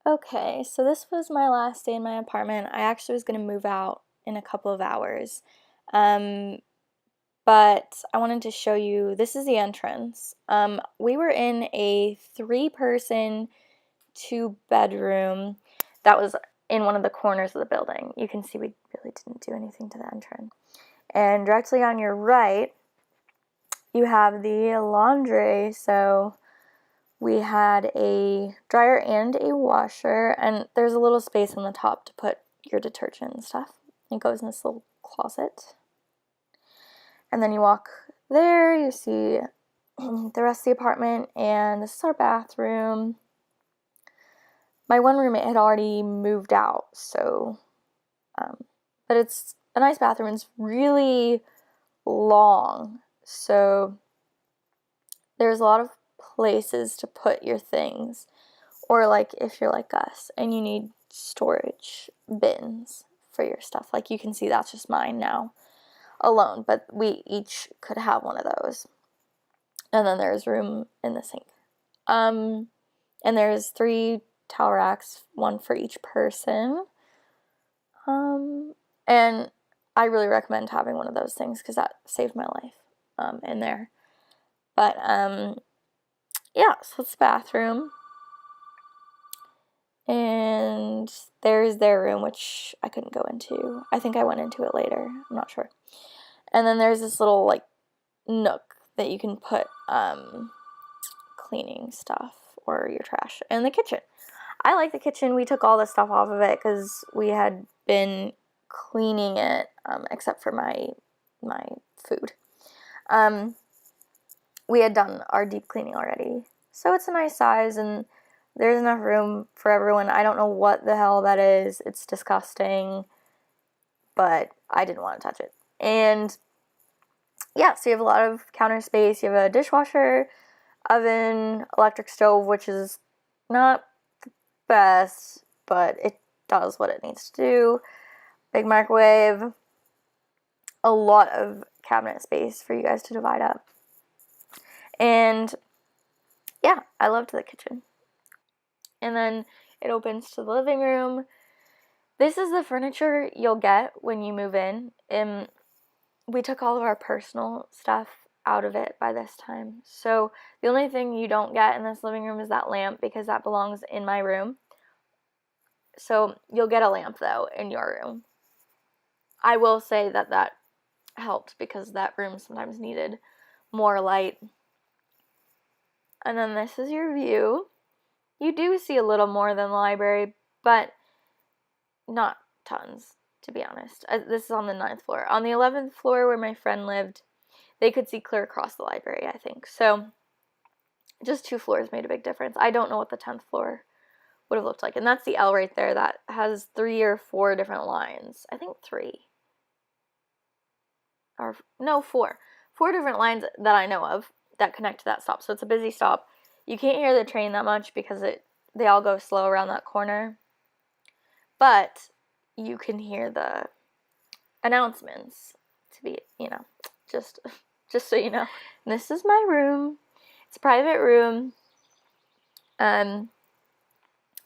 Okay, so this was my last day in my apartment. I actually was going to move out in a couple of hours. Um, but I wanted to show you, this is the entrance. We were in a three-person, two-bedroom that was in one of the corners of the building. You can see we really didn't do anything to the entrance. And directly on your right, you have the laundry. So we had a dryer and a washer, and there's a little space on the top to put your detergent and stuff. It goes in this little closet. And then you walk there, you see the rest of the apartment, and this is our bathroom. My one roommate had already moved out, so, but it's a nice bathroom. It's really long, so there's a lot of places to put your things. Or like if you're like us and you need storage bins for your stuff. Like you can see that's just mine now alone, but we each could have one of those. And then there's room in the sink. And there's 3 towel racks, one for each person. And I really recommend having one of those things because that saved my life in there. But yeah, so it's the bathroom. And there's their room, which I couldn't go into. I think I went into it later. I'm not sure. And then there's this little, like, nook that you can put cleaning stuff or your trash. And the kitchen. I like the kitchen. We took all the stuff off of it because we had been cleaning it, except for my food. We had done our deep cleaning already. So it's a nice size, and there's enough room for everyone. I don't know what the hell that is. It's disgusting, but I didn't want to touch it. And yeah, so you have a lot of counter space. You have a dishwasher, oven, electric stove, which is not the best, but it does what it needs to do. Big microwave. A lot of cabinet space for you guys to divide up. And yeah, I loved the kitchen. And then it opens to the living room. This is the furniture you'll get when you move in. We took all of our personal stuff out of it by this time. So the only thing you don't get in this living room is that lamp because that belongs in my room. So you'll get a lamp though in your room. I will say that helped because that room sometimes needed more light. And then this is your view. You do see a little more than the library, but not tons, to be honest. This is on the 9th floor. On the 11th floor where my friend lived, they could see clear across the library, I think. So just 2 floors made a big difference. I don't know what the 10th floor would have looked like. And that's the L right there. That has 3 or 4 different lines. I think 3. Or, no, 4. 4 different lines that I know of that connect to that stop. So it's a busy stop. You can't hear the train that much because they all go slow around that corner. But you can hear the announcements to be, just so you know. And this is my room. It's a private room.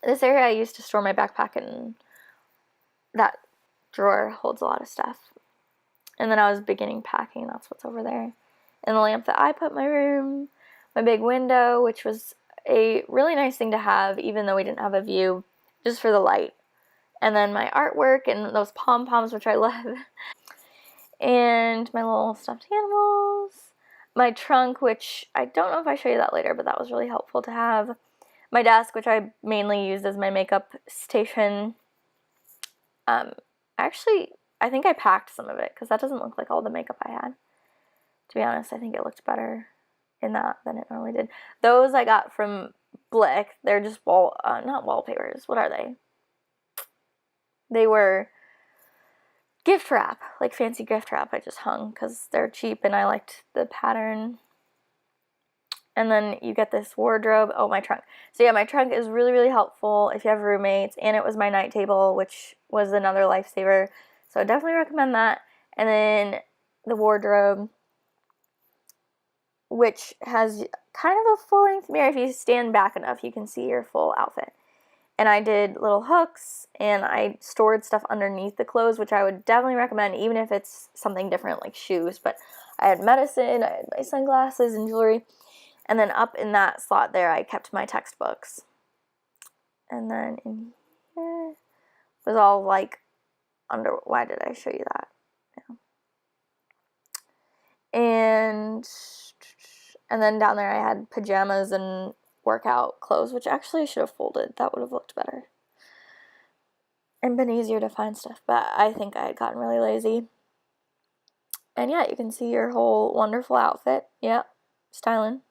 This area I used to store my backpack in. That drawer holds a lot of stuff. And then I was beginning packing. That's what's over there. And the lamp that I put in my room. My big window, which was a really nice thing to have, even though we didn't have a view, just for the light. And then my artwork and those pom-poms, which I love. And my little stuffed animals. My trunk, which I don't know if I show you that later, but that was really helpful to have. My desk, which I mainly used as my makeup station. Actually, I think I packed some of it because that doesn't look like all the makeup I had. To be honest, I think it looked better in that than it normally did. Those I got from Blick. They're just not wallpapers. What are they? They were gift wrap, like fancy gift wrap I just hung because they're cheap and I liked the pattern. And then you get this wardrobe. Oh, my trunk. So yeah, my trunk is really, really helpful if you have roommates. And it was my night table, which was another lifesaver. So I definitely recommend that. And then the wardrobe, which has kind of a full-length mirror. If you stand back enough, you can see your full outfit. And I did little hooks, and I stored stuff underneath the clothes, which I would definitely recommend, even if it's something different like shoes. But I had medicine, I had my sunglasses and jewelry, and then up in that slot there I kept my textbooks. And then in here was all like why did I show you that? Yeah. And then down there I had pajamas and workout clothes, which actually I should have folded. That would have looked better and been easier to find stuff, but I think I had gotten really lazy. And yeah, you can see your whole wonderful outfit. Yeah, styling.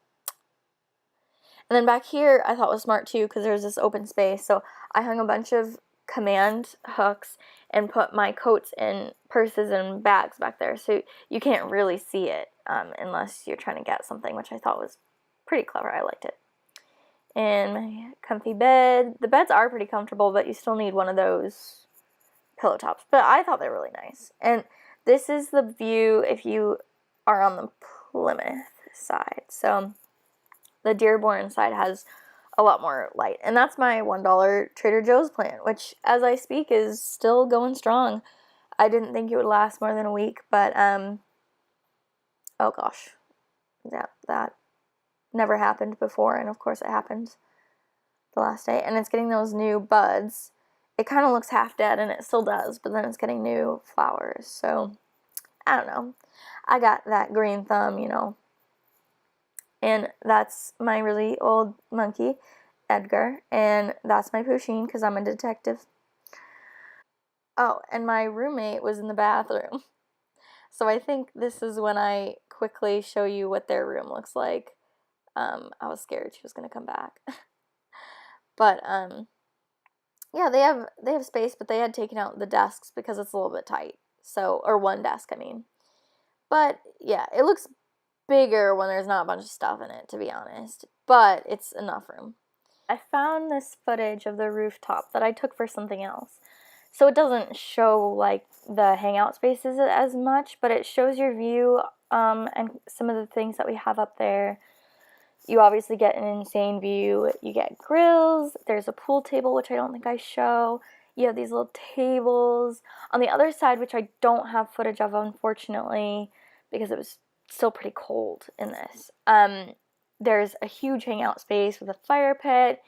And then back here I thought was smart too, because there's this open space, so I hung a bunch of command hooks and put my coats in purses and bags back there, so you can't really see it unless you're trying to get something, which I thought was pretty clever. I liked it. And my comfy bed. The beds are pretty comfortable, but you still need one of those pillow tops. But I thought they were really nice. And this is the view if you are on the Plymouth side. So the Dearborn side has a lot more light. And that's my $1 Trader Joe's plan, which as I speak is still going strong. I didn't think it would last more than a week, but oh gosh. That never happened before, and of course it happened the last day. And it's getting those new buds. It kind of looks half dead, and it still does, but then it's getting new flowers. So I don't know. I got that green thumb, you know. And that's my really old monkey, Edgar, and that's my Pusheen, because I'm a detective. Oh, and my roommate was in the bathroom. So I think this is when I quickly show you what their room looks like. I was scared she was going to come back. But yeah, they have space, but they had taken out the desks because it's a little bit tight. So, or one desk, I mean. But yeah, it looks bigger when there's not a bunch of stuff in it, to be honest. But it's enough room. I found this footage of the rooftop that I took for something else. So it doesn't show like the hangout spaces as much, but it shows your view and some of the things that we have up there. You obviously get an insane view. You get grills. There's a pool table, which I don't think I show. You have these little tables. On the other side, which I don't have footage of, unfortunately, because it was still pretty cold in this, there's a huge hangout space with a fire pit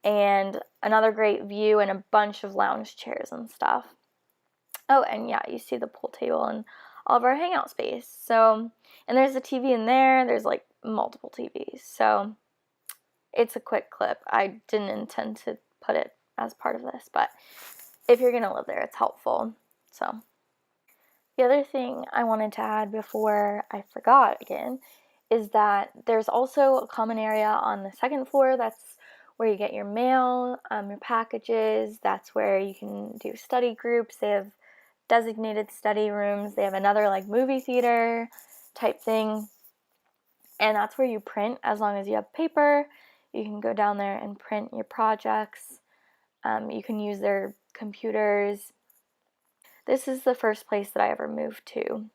and another great view and a bunch of lounge chairs and stuff. Oh, and yeah, you see the pool table and all of our hangout space. So, and there's a TV in there. There's like multiple TVs. So it's a quick clip. I didn't intend to put it as part of this, but if you're going to live there, it's helpful. So the other thing I wanted to add before I forgot again is that there's also a common area on the second floor. That's where you get your mail, your packages. That's where you can do study groups. They have designated study rooms. They have another like movie theater type thing. And that's where you print as long as you have paper. You can go down there and print your projects. You can use their computers. This is the first place that I ever moved to,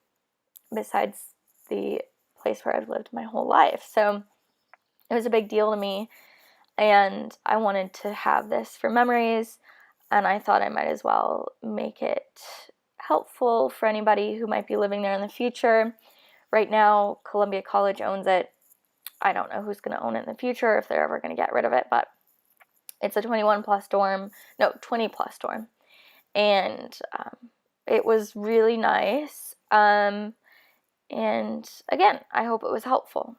besides the place where I've lived my whole life. So it was a big deal to me, and I wanted to have this for memories, and I thought I might as well make it helpful for anybody who might be living there in the future. Right now, Columbia College owns it. I don't know who's going to own it in the future, if they're ever going to get rid of it, but it's a 20 plus dorm, and it was really nice. And again, I hope it was helpful.